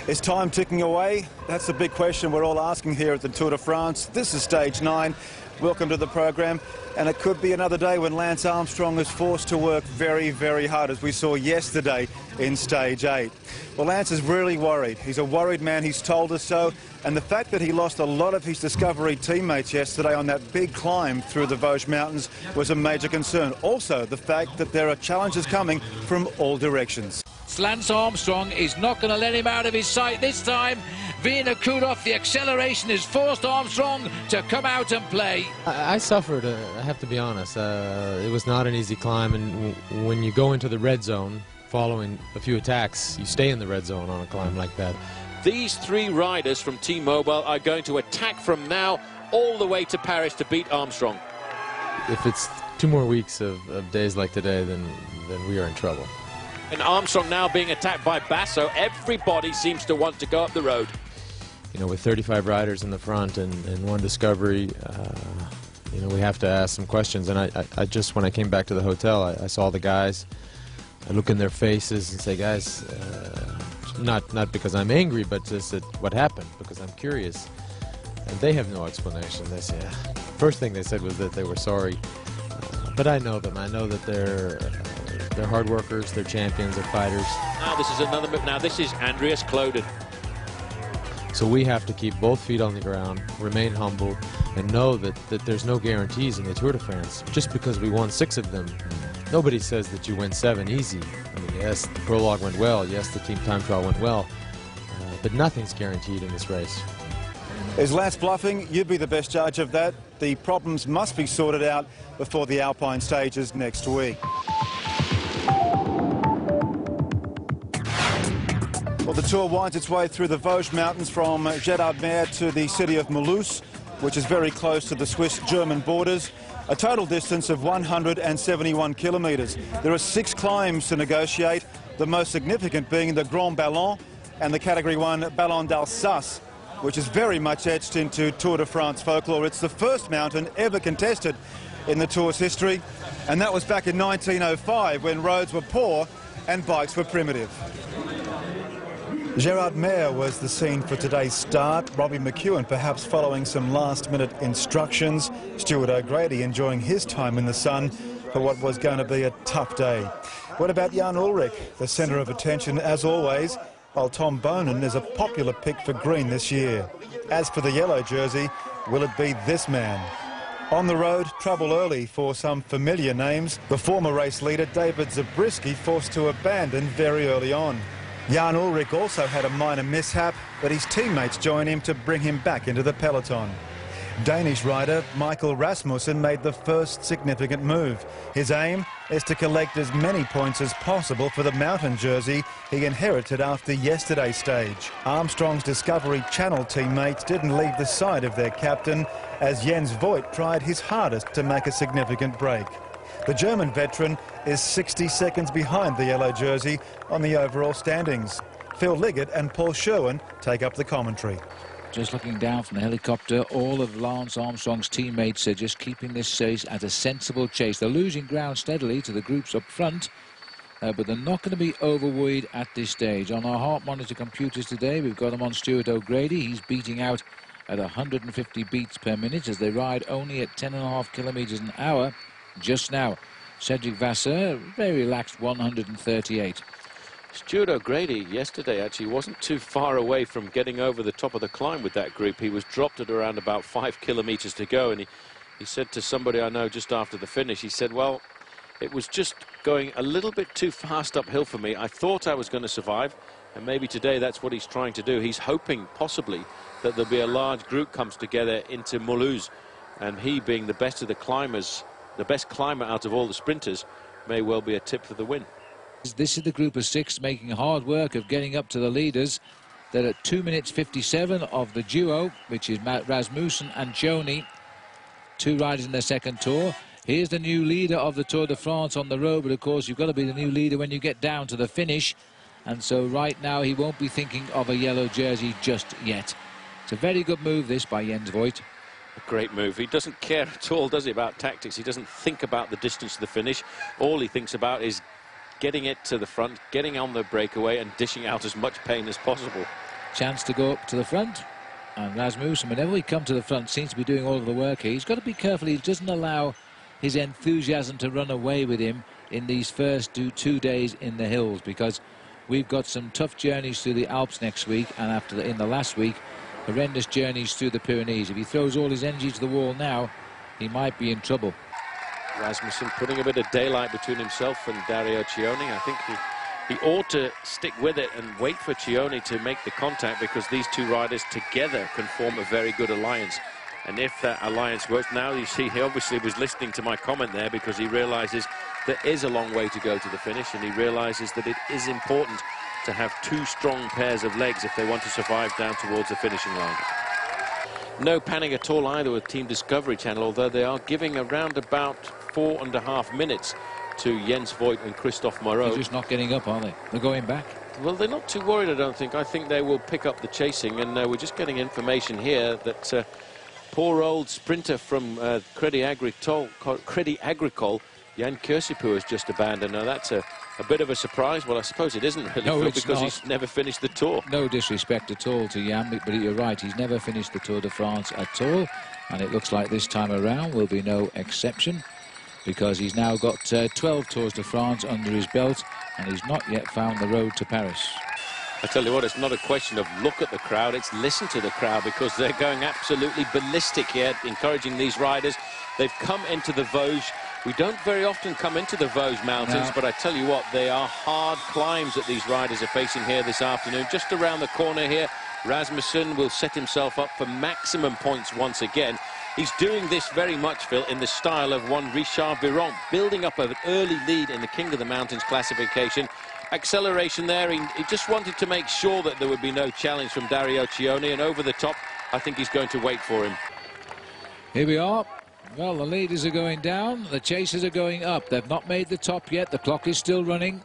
Is time ticking away? That's the big question we're all asking here at the Tour de France. This is stage 9. Welcome to the program. And it could be another day when Lance Armstrong is forced to work very, very hard, as we saw yesterday in stage 8. Well, Lance is really worried. He's a worried man. He's told us so. And the fact that he lost a lot of his Discovery teammates yesterday on that big climb through the Vosges Mountains was a major concern. Also, the fact that there are challenges coming from all directions. Lance Armstrong is not going to let him out of his sight this time. Vinokurov, the acceleration has forced Armstrong to come out and play. I suffered, I have to be honest. It was not an easy climb, and when you go into the red zone following a few attacks, you stay in the red zone on a climb like that. These three riders from T-Mobile are going to attack from now all the way to Paris to beat Armstrong. If it's 2 more weeks of days like today, then we are in trouble. And Armstrong now being attacked by Basso. Everybody seems to want to go up the road. You know, with 35 riders in the front and one Discovery, you know, we have to ask some questions. And I just, when I came back to the hotel, I saw the guys. I look in their faces and say, guys, not because I'm angry, but just that what happened, because I'm curious. And they have no explanation. They say, first thing they said was that they were sorry. But I know them. I know that they're hard workers, they're champions, they're fighters. Now this is another move. Now this is Andreas Klöden. So we have to keep both feet on the ground, remain humble, and know that there's no guarantees in the Tour de France. Just because we won 6 of them, nobody says that you win 7 easy. I mean, yes, the prologue went well, yes, the team time trial went well, but nothing's guaranteed in this race. Is Lance bluffing? You'd be the best judge of that. The problems must be sorted out before the Alpine stages next week. Well, the Tour winds its way through the Vosges Mountains from Gérardmer to the city of Mulhouse, which is very close to the Swiss-German borders. A total distance of 171 kilometres. There are 6 climbs to negotiate, the most significant being the Grand Ballon and the Category 1 Ballon d'Alsace, which is very much etched into Tour de France folklore. It's the first mountain ever contested in the Tour's history, and that was back in 1905 when roads were poor and bikes were primitive. Gérardmer was the scene for today's start. Robbie McEwen perhaps following some last-minute instructions. Stuart O'Grady enjoying his time in the sun for what was going to be a tough day. What about Jan Ullrich, the centre of attention as always, while Tom Boonen is a popular pick for green this year. As for the yellow jersey, will it be this man? On the road, trouble early for some familiar names. The former race leader David Zabriskie forced to abandon very early on. Jan Ullrich also had a minor mishap, but his teammates joined him to bring him back into the peloton. Danish rider Michael Rasmussen made the first significant move. His aim is to collect as many points as possible for the mountain jersey he inherited after yesterday's stage. Armstrong's Discovery Channel teammates didn't leave the side of their captain as Jens Voigt tried his hardest to make a significant break. The German veteran is 60 seconds behind the yellow jersey on the overall standings. Phil Liggett and Paul Sherwin take up the commentary. Just looking down from the helicopter, all of Lance Armstrong's teammates are just keeping this chase at a sensible chase. They're losing ground steadily to the groups up front, but they're not going to be overworried at this stage. On our heart monitor computers today, we've got them on Stuart O'Grady. He's beating out at 150 beats per minute as they ride only at 10.5 kilometres an hour just now. Cedric Vasseur, very relaxed, 138. Stuart O'Grady yesterday actually wasn't too far away from getting over the top of the climb with that group. He was dropped at around about 5 kilometres to go, and he said to somebody I know just after the finish, he said, well, it was just going a little bit too fast uphill for me. I thought I was going to survive, and maybe today that's what he's trying to do. He's hoping possibly that there'll be a large group comes together into Mulhouse, and he, being the best of the climbers, the best climber out of all the sprinters, may well be a tip for the win. This is the group of 6 making hard work of getting up to the leaders. They're at 2 minutes 57 of the duo, which is Rasmussen and Joni, 2 riders in their second tour. Here's the new leader of the Tour de France on the road, but of course you've got to be the new leader when you get down to the finish, and so right now he won't be thinking of a yellow jersey just yet. It's a very good move, this, by Jens Voigt. A great move. He doesn't care at all, does he, about tactics? He doesn't think about the distance to the finish. All he thinks about is getting it to the front, getting on the breakaway and dishing out as much pain as possible. chance to go up to the front. And Rasmussen, whenever we come to the front, seems to be doing all of the work here. He's got to be careful he doesn't allow his enthusiasm to run away with him in these first 2 days in the hills, because we've got some tough journeys through the Alps next week, and in the last week, horrendous journeys through the Pyrenees. If he throws all his energy to the wall now, he might be in trouble. Rasmussen putting a bit of daylight between himself and Dario Cioni. I think he ought to stick with it and wait for Cioni to make the contact, because these two riders together can form a very good alliance. And if that alliance works, now you see he obviously was listening to my comment there, because he realizes there is a long way to go to the finish, and he realizes that it is important to have two strong pairs of legs if they want to survive down towards the finishing line. No panic at all either with Team Discovery Channel, although they are giving around about 4.5 minutes to Jens Voigt and Christophe Moreau. They're just not getting up, are they? They're going back. Well, they're not too worried, I don't think. I think they will pick up the chasing, and we're just getting information here that poor old sprinter from Crédit Agricole, Jan Kirsipuu, has just abandoned. Now, that's a bit of a surprise. Well, I suppose it isn't really, no, because he's never finished the Tour. No disrespect at all to Jan, but you're right. He's never finished the Tour de France at all, and it looks like this time around will be no exception, because he's now got 12 Tours de France under his belt, and he's not yet found the road to Paris. I tell you what, it's not a question of look at the crowd, it's listen to the crowd, because they're going absolutely ballistic here, encouraging these riders. They've come into the Vosges. We don't very often come into the Vosges Mountains, but I tell you what, they are hard climbs that these riders are facing here this afternoon. Just around the corner here, Rasmussen will set himself up for maximum points once again. He's doing this very much, Phil, in the style of one Richard Viron, building up an early lead in the King of the Mountains classification. Acceleration there, he just wanted to make sure that there would be no challenge from Dario Cioni, and over the top, I think he's going to wait for him. Here we are. Well, the leaders are going down, the chasers are going up. They've not made the top yet, the clock is still running.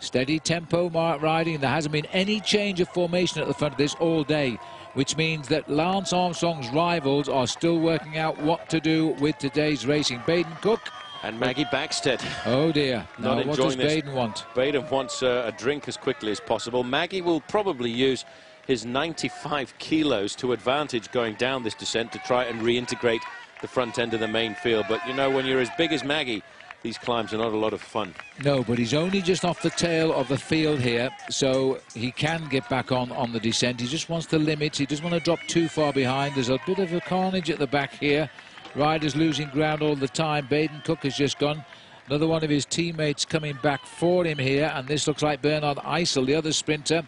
Steady tempo riding, there hasn't been any change of formation at the front of this all day, which means that Lance Armstrong's rivals are still working out what to do with today's racing. Baden Cook and Maggie Backstead. Oh dear. Now what does Baden want? Baden wants a drink as quickly as possible. Maggie will probably use his 95 kilos to advantage going down this descent to try and reintegrate the front end of the main field. But you know, when you're as big as Maggie, these climbs are not a lot of fun. No, but he's only just off the tail of the field here, so he can get back on the descent. He just wants to limit. He doesn't want to drop too far behind. There's a bit of a carnage at the back here. Riders losing ground all the time. Baden Cook has just gone. Another one of his teammates coming back for him here, and this looks like Bernard Eisel, the other sprinter.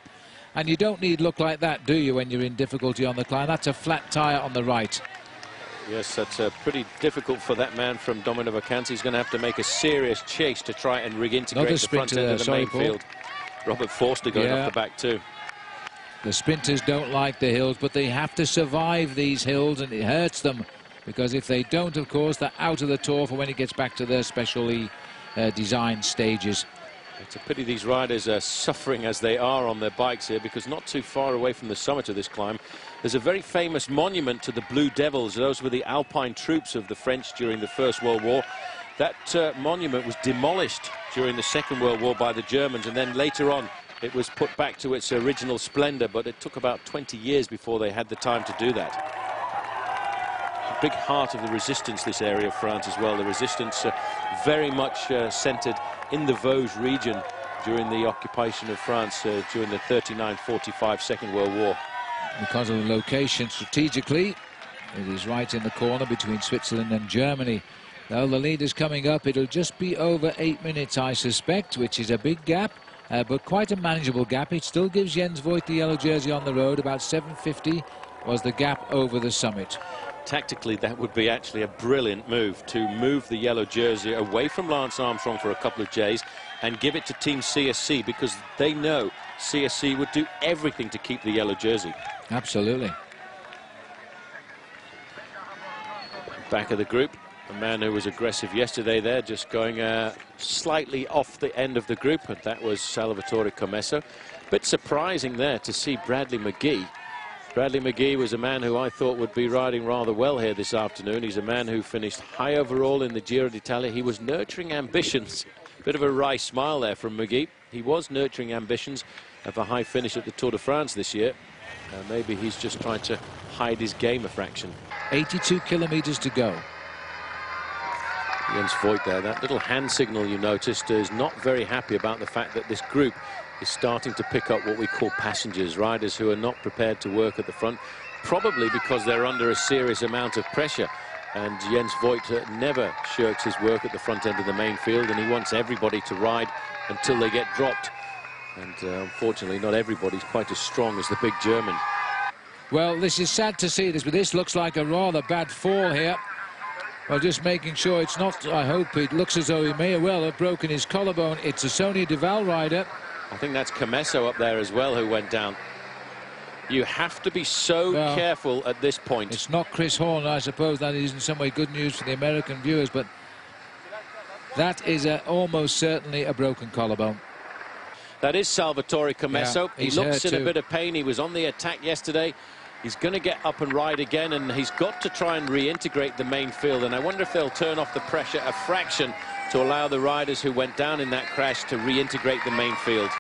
And you don't need luck like that, do you, when you're in difficulty on the climb? That's a flat tyre on the right. Yes, that's pretty difficult for that man from Domino Vacanze. He's going to have to make a serious chase to try and reintegrate the front end of the main field. Robert Forster going up the back too. The sprinters don't like the hills, but they have to survive these hills, and it hurts them, because if they don't, of course, they're out of the Tour for when it gets back to their specially designed stages. It's a pity these riders are suffering as they are on their bikes here, because not too far away from the summit of this climb, there's a very famous monument to the Blue Devils. Those were the Alpine troops of the French during the First World War. That monument was demolished during the Second World War by the Germans, and then later on it was put back to its original splendor, but it took about 20 years before they had the time to do that. A big heart of the resistance, this area of France as well. The resistance very much centered in the Vosges region during the occupation of France during the 39-45 Second World War. Because of the location strategically, it is right in the corner between Switzerland and Germany. Well, the leader's coming up. It'll just be over 8 minutes, I suspect, which is a big gap, but quite a manageable gap. It still gives Jens Voigt the yellow jersey on the road. About 7:50 was the gap over the summit. Tactically, that would be actually a brilliant move, to move the yellow jersey away from Lance Armstrong for a couple of days and give it to Team CSC, because they know CSC would do everything to keep the yellow jersey. Absolutely. Back of the group, a man who was aggressive yesterday there, just going slightly off the end of the group, and that was Salvatore Commesso. Bit surprising there to see Bradley McGee. Bradley McGee was a man who I thought would be riding rather well here this afternoon. He's a man who finished high overall in the Giro d'Italia. He was nurturing ambitions. Bit of a wry smile there from McGee. He was nurturing ambitions of a high finish at the Tour de France this year. Maybe he's just trying to hide his game a fraction. 82 kilometres to go. Jens Voigt there, that little hand signal you noticed, is not very happy about the fact that this group is starting to pick up what we call passengers, riders who are not prepared to work at the front, probably because they're under a serious amount of pressure. And Jens Voigt never shirks his work at the front end of the main field, and he wants everybody to ride until they get dropped. And unfortunately, not everybody's quite as strong as the big German. Well, this is sad to see this, but this looks like a rather bad fall here. Well, just making sure it's not, I hope it looks as though he may well have broken his collarbone. It's a Sony Duval rider. I think that's Camesso up there as well who went down. You have to be so careful at this point. It's not Chris Horn. I suppose that is in some way good news for the American viewers, but that is almost certainly a broken collarbone. That is Salvatore Camesso. Yeah, he looks in a bit of pain. He was on the attack yesterday. He's going to get up and ride again, and he's got to try and reintegrate the main field. And I wonder if they'll turn off the pressure a fraction to allow the riders who went down in that crash to reintegrate the main field.